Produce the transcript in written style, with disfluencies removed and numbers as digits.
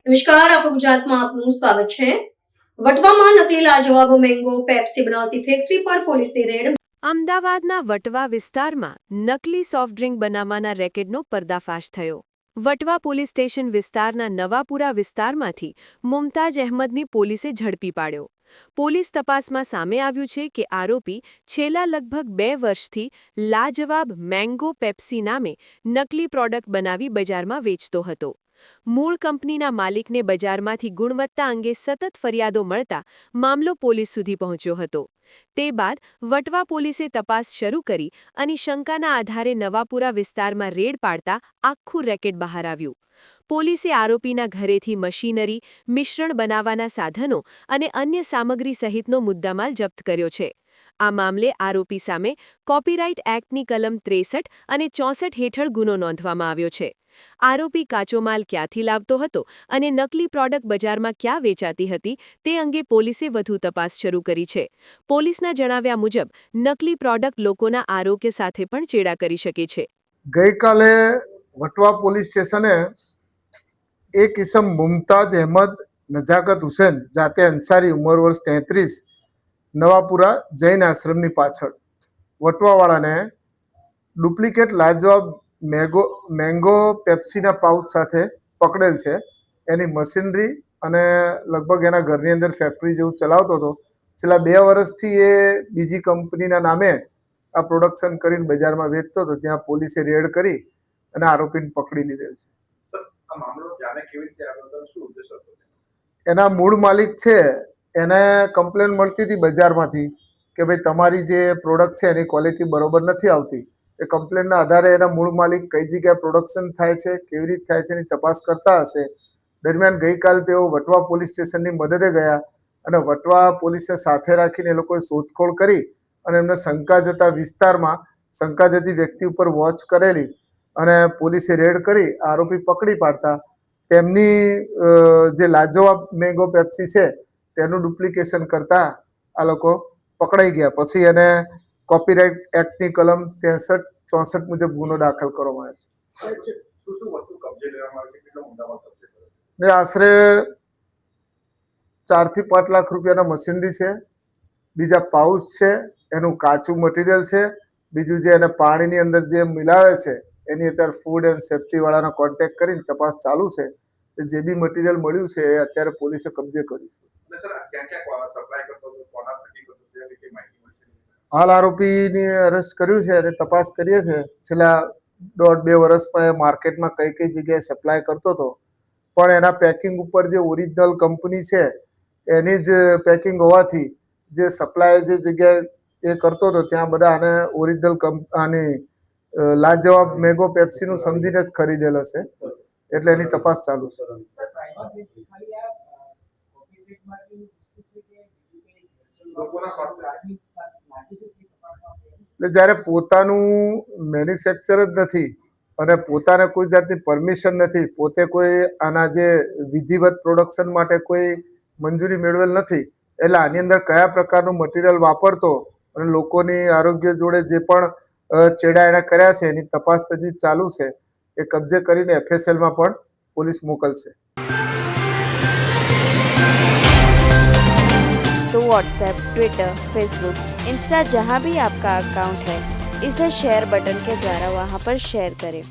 નમસ્કાર, આપ ગુજરાતમાં આપનું સ્વાગત છે। વટવામાં નકલી લાજવાબ મેંગો પેપ્સી બનાવતી ફેક્ટરી પર પોલીસની રેડ। અમદાવાદના વટવા વિસ્તારમાં નકલી સોફ્ટ ડ્રિંક બનાવવાના રેકેટનો પર્દાફાશ થયો। વટવા પોલીસ સ્ટેશન વિસ્તારના નવાપુરા વિસ્તારમાંથી મુમતાજ અહેમદની પોલીસે ઝડપી પાડ્યો। પોલીસ તપાસમાં સામે આવ્યું છે કે આરોપી છેલ્લા લગભગ 2 વર્ષથી લાજવાબ મેંગો પેપ્સી નામે નકલી પ્રોડક્ટ બનાવી બજારમાં વેચતો હતો। મૂળ કંપનીના માલિકને બજારમાંથી ગુણવત્તા અંગે સતત ફરિયાદો મળતા મામલો પોલીસ સુધી પહોંચ્યો હતો। તે બાદ વટવા પોલીસે તપાસ શરૂ કરી અને શંકાના આધારે નવાપુરા વિસ્તારમાં રેડ પાડતા આખું રેકેટ બહાર આવ્યું। પોલીસે આરોપીના ઘરેથી મશીનરી, મિશ્રણ બનાવવાના સાધનો અને અન્ય સામગ્રી સહિતનો મુદ્દામાલ જપ્ત કર્યો છે। આ મામલે આરોપી સામે કોપીરાઇટ એક્ટની કલમ 63 અને 64 હેઠળ ગુનો નોંધવામાં આવ્યો છે। આરોપી કાચો માલ ક્યાંથી લાવતો હતો અને નકલી પ્રોડક્ટ બજારમાં ક્યાં વેચાતી હતી તે અંગે પોલીસે વધુ તપાસ શરૂ કરી છે। પોલીસના જણાવ્યા મુજબ નકલી પ્રોડક્ટ લોકોના આરોગ્ય સાથે પણ ચેડા કરી શકે છે। ગઈકાલે વટવા પોલીસ સ્ટેશને એક ઇસમ મુમતાજ અહેમદ નજાકત હુસેન જાતે અંસારી ઉંમર વર્ષ 33 નવાપુરા જૈન આશ્રમની પાછળ વટવાવાળાને ડુપ્લિકેટ લાજવાબ મેંગો પેપ્સીના પાઉચ સાથે પકડેલ છે। એની મશીનરી અને લગભગ એના ઘરની અંદર ફેક્ટરી જેવું ચલાવતો હતો। છેલ્લા 2 વર્ષથી એ બીજી કંપનીના નામે આ પ્રોડક્શન કરીને બજારમાં વેચતો હતો। ત્યાં પોલીસે રેડ કરી અને આરોપીને પકડી લીધેલ છે। એના મૂળ માલિક છે એને કમ્પ્લેન મળતી હતી બજારમાંથી કે ભાઈ તમારી જે પ્રોડક્ટ છે એની ક્વોલિટી બરોબર નથી આવતી। એ કમ્પ્લેનના આધારે એના મૂળ માલિક કઈ જગ્યાએ પ્રોડક્શન થાય છે, કેવી રીતે થાય છે એની તપાસ કરતા હશે। દરમિયાન ગઈકાલ તેઓ વટવા પોલીસ સ્ટેશનની મદદે ગયા અને વટવા પોલીસે સાથે રાખીને એ લોકોએ શોધખોળ કરી અને એમને શંકા જતા વિસ્તારમાં શંકા જતી વ્યક્તિ ઉપર વોચ કરેલી અને પોલીસે રેડ કરી આરોપી પકડી પાડતા તેમની જે લાજવાબ મેંગો પેપ્સી છે તેનું ડુપ્લિકેશન કરતા આ લોકો પકડાઈ ગયા। પછી એને કોપીરાઇટ એક્ટની કલમ 63, 64 મુજબ ગુનો દાખલ કરવામાં આવ્યો છે। આશરે 4 થી 5 લાખ રૂપિયાના મશીનરી છે, બીજા પાઉચ છે, એનું કાચું મટીરિયલ છે, બીજું જે એને પાણીની અંદર જે મિલાવે છે એની અત્યારે ફૂડ એન્ડ સેફ્ટી વાળાનો કોન્ટેક્ટ કરીને તપાસ ચાલુ છે। જે બી મટીરિયલ મળ્યું છે એ અત્યારે પોલીસે કબજે કર્યું છે। હાલ આરોપીની અરેસ્ટ કર્યું છે અને તપાસ કરીએ છીએ। છેલ્લા 1.5-2 વર્ષમાં એ માર્કેટમાં કઈ કઈ જગ્યાએ સપ્લાય કરતો હતો, પણ એના પેકિંગ ઉપર જે ઓરિજિનલ કંપની છે એની જ પેકિંગ હોવાથી જે સપ્લાય જે જગ્યાએ એ કરતો હતો ત્યાં બધા આને ઓરિજિનલ આની લાજવાબ મેંગો પેપ્સીનું સમજીને જ ખરીદેલ હશે, એટલે એની તપાસ ચાલુ છે। એટલે જ્યારે પોતાનું મેન્યુફેક્ચર જ નથી અને પોતાને કોઈ જાતની પરમિશન નથી, પોતે કોઈ આના જે વિધિવત પ્રોડક્શન માટે કોઈ મંજૂરી મેળવેલ નથી, એટલે આની અંદર કયા પ્રકારનું મટીરિયલ વાપરતો અને લોકોની આરોગ્ય જોડે જે પણ ચેડા એણે કર્યા છે એની તપાસ હજી ચાલુ છે। એ કબજે કરીને FSLમાં પણ पुलिस मोकलશે। तो व्हाट्सएप, ट्विटर, फेसबुक, इंस्टा जहाँ भी आपका अकाउंट है इसे शेयर बटन के द्वारा वहाँ पर शेयर करें।